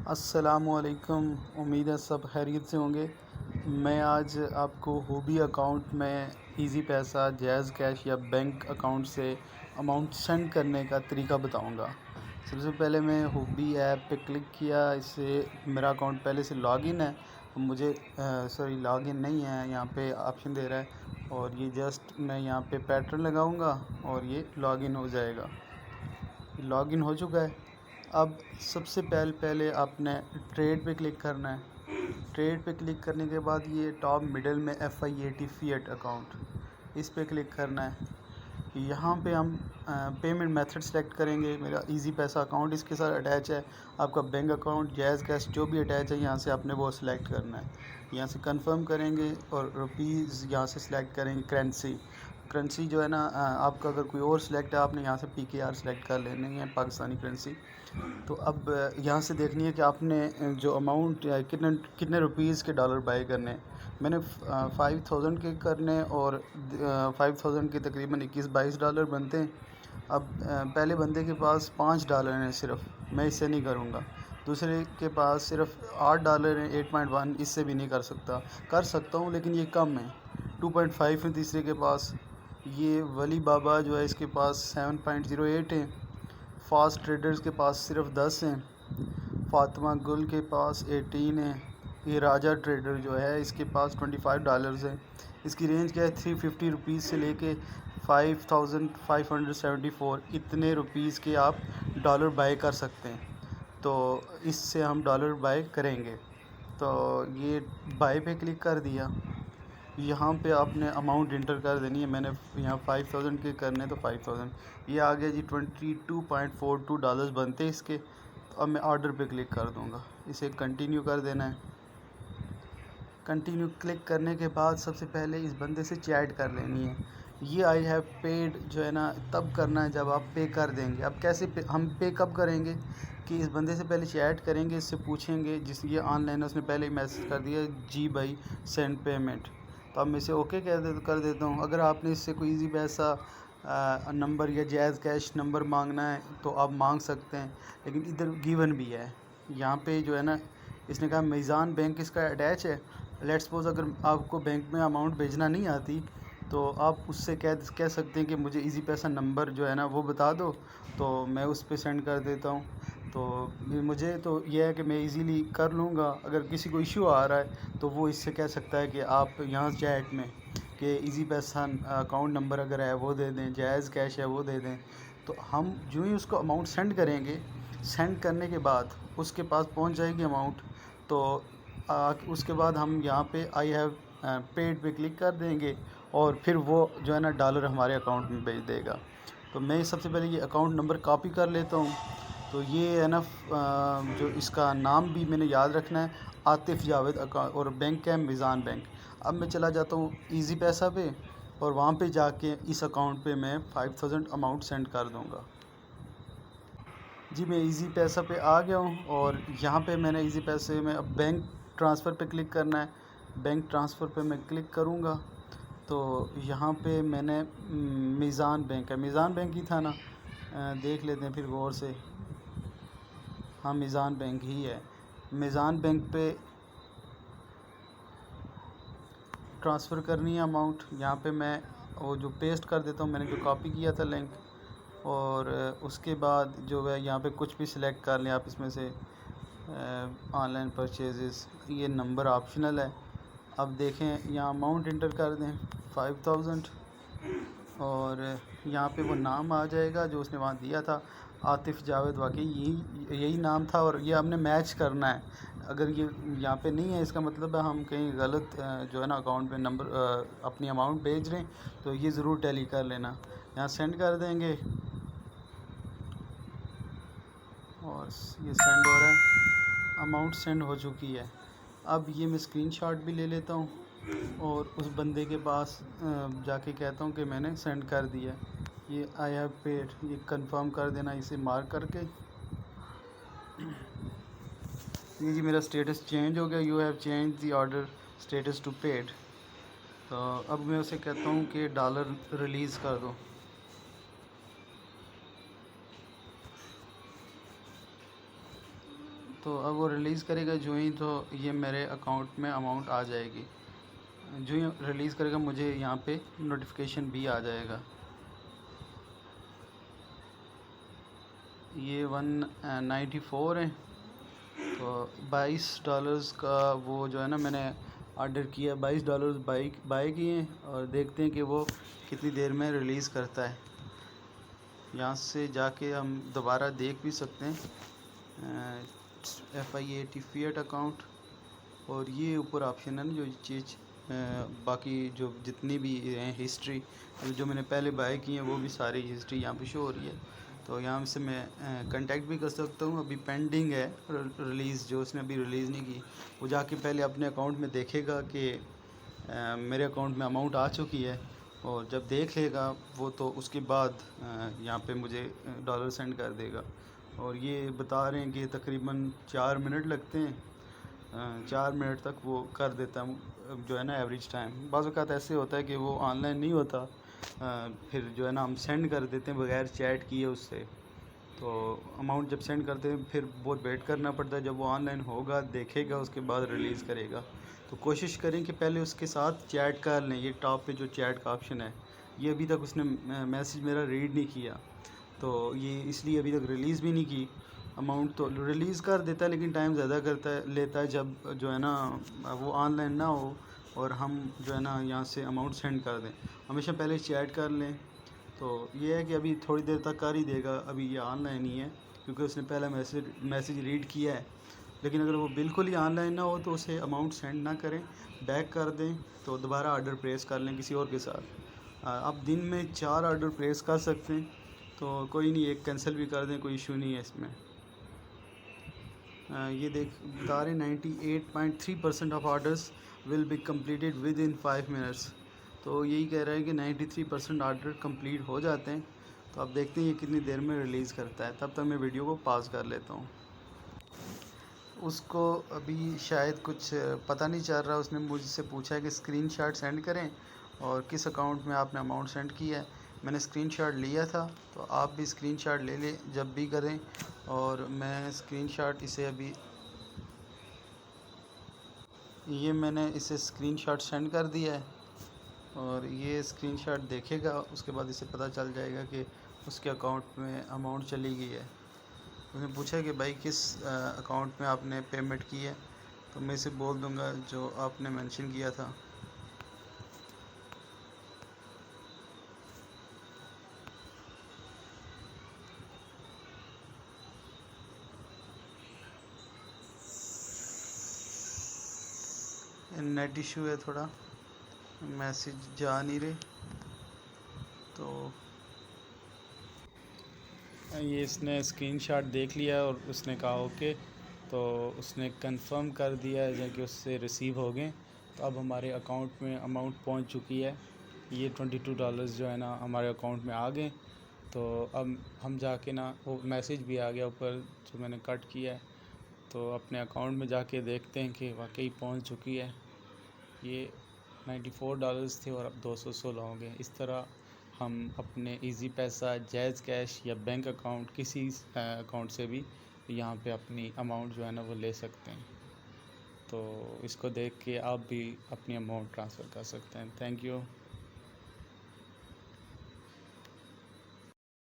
अस्सलामुअलैकुम। उम्मीद है सब खैरियत से होंगे। मैं आज आपको हूबी अकाउंट में इजी पैसा, जैज़ कैश या बैंक अकाउंट से अमाउंट सेंड करने का तरीका बताऊंगा। सबसे पहले मैं हूबी ऐप पे क्लिक किया। इससे मेरा अकाउंट पहले से लॉगिन है। मुझे लॉगिन नहीं है, यहाँ पे ऑप्शन दे रहा है और ये जस्ट मैं यहाँ पे पैटर्न लगाऊंगा और ये लॉगिन हो जाएगा। लॉगिन हो चुका है। अब सबसे पहले आपने ट्रेड पे क्लिक करना है। ट्रेड पे क्लिक करने के बाद ये टॉप मिडल में FIAT फ़िएट अकाउंट, इस पे क्लिक करना है। यहाँ पे हम पेमेंट मेथड सेलेक्ट करेंगे। मेरा इजी पैसा अकाउंट इसके साथ अटैच है। आपका बैंक अकाउंट, जैज़ कैश जो भी अटैच है यहाँ से आपने वो सिलेक्ट करना है। यहाँ से कंफर्म करेंगे और रुपीज़ यहाँ से सिलेक्ट करेंगे। करेंसी जो है ना, आपका अगर कोई और सिलेक्ट है आपने यहाँ से PKR सिलेक्ट कर लेनी है, पाकिस्तानी करेंसी। तो अब यहाँ से देखनी है कि आपने जो अमाउंट कितने कितने रुपीज़ के डॉलर बाय करने हैं। मैंने 5000 के करने और 5000 के तकरीबन $21-22 बनते हैं। अब पहले बंदे के पास $5 हैं सिर्फ, मैं इससे नहीं करूँगा। दूसरे के पास सिर्फ $8 हैं, 8.1, इससे भी नहीं कर सकता हूँ लेकिन ये कम है। 2.5 है तीसरे के पास। ये वली बाबा जो है इसके पास 7.08 है। फास्ट ट्रेडर्स के पास सिर्फ 10 हैं। फातिमा गुल के पास 18 है। ये राजा ट्रेडर जो है इसके पास $25 है। इसकी रेंज क्या है, 350 रुपीज़ से लेके 5574, इतने रुपीज़ के आप डॉलर बाय कर सकते हैं। तो इससे हम डॉलर बाय करेंगे। तो ये बाय पे क्लिक कर दिया। यहाँ पे आपने अमाउंट इंटर कर देनी है। मैंने यहाँ 5000 के करने तो 5000, ये आ गया जी। $22.42 बनते इसके। तो अब मैं ऑर्डर पे क्लिक कर दूँगा, इसे कंटिन्यू कर देना है। कंटिन्यू क्लिक करने के बाद सबसे पहले इस बंदे से चैट कर लेनी है। ये आई हैव पेड जो है ना तब करना है जब आप पे कर देंगे। अब कैसे हम पे कब करेंगे कि इस बंदे से पहले चैट करेंगे, इससे पूछेंगे। जिस ये ऑनलाइन है उसने पहले ही मैसेज कर दिया, जी भाई सेंड पेमेंट। तो अब मैं इसे ओके कर देता हूँ। अगर आपने इससे कोई इजी पैसा नंबर या जैज़ कैश नंबर मांगना है तो आप मांग सकते हैं, लेकिन इधर गिवन भी है। यहाँ पे जो है ना, इसने कहा मीज़ान बैंक इसका अटैच है। लेट्स सपोज अगर आपको बैंक में अमाउंट भेजना नहीं आती तो आप उससे कह सकते हैं कि मुझे इजी पैसा नंबर जो है ना वो बता दो, तो मैं उस पर सेंड कर देता हूँ। तो मुझे तो ये है कि मैं इजीली कर लूँगा। अगर किसी को इशू आ रहा है तो वो इससे कह सकता है कि आप यहाँ चैट में कि इजी पैसा अकाउंट नंबर अगर है वो दे दें, जायज़ कैश है वो दे दें। तो हम जो ही उसको अमाउंट सेंड करेंगे, सेंड करने के बाद उसके पास पहुंच जाएगी अमाउंट। तो उसके बाद हम यहाँ पे आई हैव पेड पे क्लिक कर देंगे और फिर वो जो है ना डॉलर हमारे अकाउंट में भेज देगा। तो मैं सबसे पहले ये अकाउंट नंबर कॉपी कर लेता हूँ। तो ये है ना, जो इसका नाम भी मैंने याद रखना है, आतिफ़ जावेद अकाउंट, और बैंक है मीज़ान बैंक। अब मैं चला जाता हूँ इजी पैसा पे और वहाँ पे जाके इस अकाउंट पे मैं 5000 अमाउंट सेंड कर दूँगा। जी मैं इजी पैसा पे आ गया हूँ और यहाँ पे मैंने इजी पैसे में अब बैंक ट्रांसफ़र पे क्लिक करना है। बैंक ट्रांसफ़र पे मैं क्लिक करूँगा तो यहाँ पे मैंने मीज़ान बैंक है, मीज़ान बैंक ही था ना, देख लेते हैं फिर गौर से। हाँ मीज़ान बैंक ही है। मीज़ान बैंक पे ट्रांसफ़र करनी है अमाउंट। यहाँ पे मैं वो जो पेस्ट कर देता हूँ, मैंने जो कॉपी किया था लिंक। और उसके बाद जो है यहाँ पे कुछ भी सिलेक्ट कर लें आप इसमें से। ऑनलाइन परचेजेस, ये नंबर ऑप्शनल है। अब देखें यहाँ अमाउंट इंटर कर दें 5000 और यहाँ पे वो नाम आ जाएगा जो उसने वहाँ दिया था, आतिफ़ जावेद। वाकई यही नाम था और ये हमने मैच करना है। अगर ये यहाँ पे नहीं है इसका मतलब है हम कहीं गलत जो है ना अकाउंट में नंबर अपनी अमाउंट भेज रहे हैं, तो ये ज़रूर टैली कर लेना। यहाँ सेंड कर देंगे और ये सेंड हो रहा है, अमाउंट सेंड हो चुकी है। अब ये मैं स्क्रीनशॉट भी ले लेता हूँ और उस बंदे के पास जाके कहता हूँ कि मैंने सेंड कर दिया। ये आई हैव पेड, ये कंफर्म कर देना इसे मार्क करके। ये जी मेरा स्टेटस चेंज हो गया, you have change the order status to paid. तो अब मैं उसे कहता हूँ कि डॉलर रिलीज़ कर दो। तो अब वो रिलीज़ करेगा जो ही, तो ये मेरे अकाउंट में अमाउंट आ जाएगी। जो ही रिलीज़ करेगा मुझे यहाँ पे नोटिफिकेशन भी आ जाएगा। ये 194 है, तो $22 का वो जो है ना मैंने ऑर्डर किया, $22 बाई किए हैं, और देखते हैं कि वो कितनी देर में रिलीज़ करता है। यहाँ से जाके हम दोबारा देख भी सकते हैं FIAT फ़िएट अकाउंट, और ये ऊपर ऑप्शन है ना जो चीज़ बाकी जो जितनी भी हैं हिस्ट्री जो मैंने पहले बाय की हैं वो भी सारी हिस्ट्री यहाँ पे शो हो रही है। तो यहाँ से मैं कांटेक्ट भी कर सकता हूँ। अभी पेंडिंग है रिलीज़, जो उसने अभी रिलीज़ नहीं की वो जाके पहले अपने अकाउंट में देखेगा कि मेरे अकाउंट में अमाउंट आ चुकी है, और जब देख लेगा वो तो उसके बाद यहाँ पे मुझे डॉलर सेंड कर देगा। और ये बता रहे हैं कि तकरीबन 4 मिनट लगते हैं, 4 मिनट तक वो कर देता हूँ जो है ना एवरेज टाइम। बाज़ औक़ात ऐसे होता है कि वो ऑनलाइन नहीं होता, फिर जो है ना हम सेंड कर देते हैं बग़ैर चैट किए उससे, तो अमाउंट जब सेंड करते हैं फिर बहुत वेट करना पड़ता है। जब वो ऑनलाइन होगा देखेगा उसके बाद रिलीज़ करेगा। तो कोशिश करें कि पहले उसके साथ चैट कर लें। ये टॉप पे जो चैट का ऑप्शन है, ये अभी तक उसने मैसेज मेरा रीड नहीं किया, तो ये इसलिए अभी तक रिलीज़ भी नहीं की। अमाउंट तो रिलीज़ कर देता है लेकिन टाइम ज़्यादा लेता है जब जो है ना वो ऑनलाइन ना हो और हम जो है ना यहाँ से अमाउंट सेंड कर दें। हमेशा पहले चैट कर लें। तो ये है कि अभी थोड़ी देर तक कर ही देगा, अभी ये ऑनलाइन ही है क्योंकि उसने पहला मैसेज रीड किया है। लेकिन अगर वो बिल्कुल ही ऑनलाइन ना हो तो उसे अमाउंट सेंड ना करें, बैक कर दें, तो दोबारा ऑर्डर प्लेस कर लें किसी और के साथ। आप दिन में 4 ऑर्डर प्लेस कर सकते हैं, तो कोई नहीं, एक कैंसिल भी कर दें, कोई इशू नहीं है इसमें। ये बता रहे 98.3% of orders will be completed with in 5 minutes. तो यही कह रहा है कि 93% ऑर्डर कंप्लीट हो जाते हैं। तो अब देखते हैं ये कितनी देर में रिलीज़ करता है। तब तक मैं वीडियो को पॉज कर लेता हूँ। उसको अभी शायद कुछ पता नहीं चल रहा। उसने मुझसे पूछा है कि स्क्रीनशॉट सेंड करें और किस अकाउंट में आपने अमाउंट सेंड किया है। मैंने स्क्रीनशॉट लिया था, तो आप भी स्क्रीनशॉट ले लें जब भी करें। और मैं स्क्रीनशॉट इसे अभी ये मैंने इसे स्क्रीनशॉट सेंड कर दिया है, और ये स्क्रीनशॉट देखेगा, उसके बाद इसे पता चल जाएगा कि उसके अकाउंट में अमाउंट चली गई है। उसने पूछा कि भाई किस अकाउंट में आपने पेमेंट की है, तो मैं इसे बोल दूंगा जो आपने मेंशन किया था। नेट इशू है, थोड़ा मैसेज जा नहीं रहे। तो ये इसने स्क्रीनशॉट देख लिया और उसने कहा ओके, तो उसने कंफर्म कर दिया है कि उससे रिसीव हो गए। तो अब हमारे अकाउंट में अमाउंट पहुंच चुकी है। ये $22 जो है ना हमारे अकाउंट में आ गए। तो अब हम जाके ना वो मैसेज भी आ गया ऊपर जो मैंने कट किया है, तो अपने अकाउंट में जाके देखते हैं कि वाकई पहुंच चुकी है। ये $94 थे और अब 216 हो गए। इस तरह हम अपने इजी पैसा, जैज़ कैश या बैंक अकाउंट किसी अकाउंट से भी यहाँ पे अपनी अमाउंट जो है ना वो ले सकते हैं। तो इसको देख के आप भी अपनी अमाउंट ट्रांसफ़र कर सकते हैं। Thank you.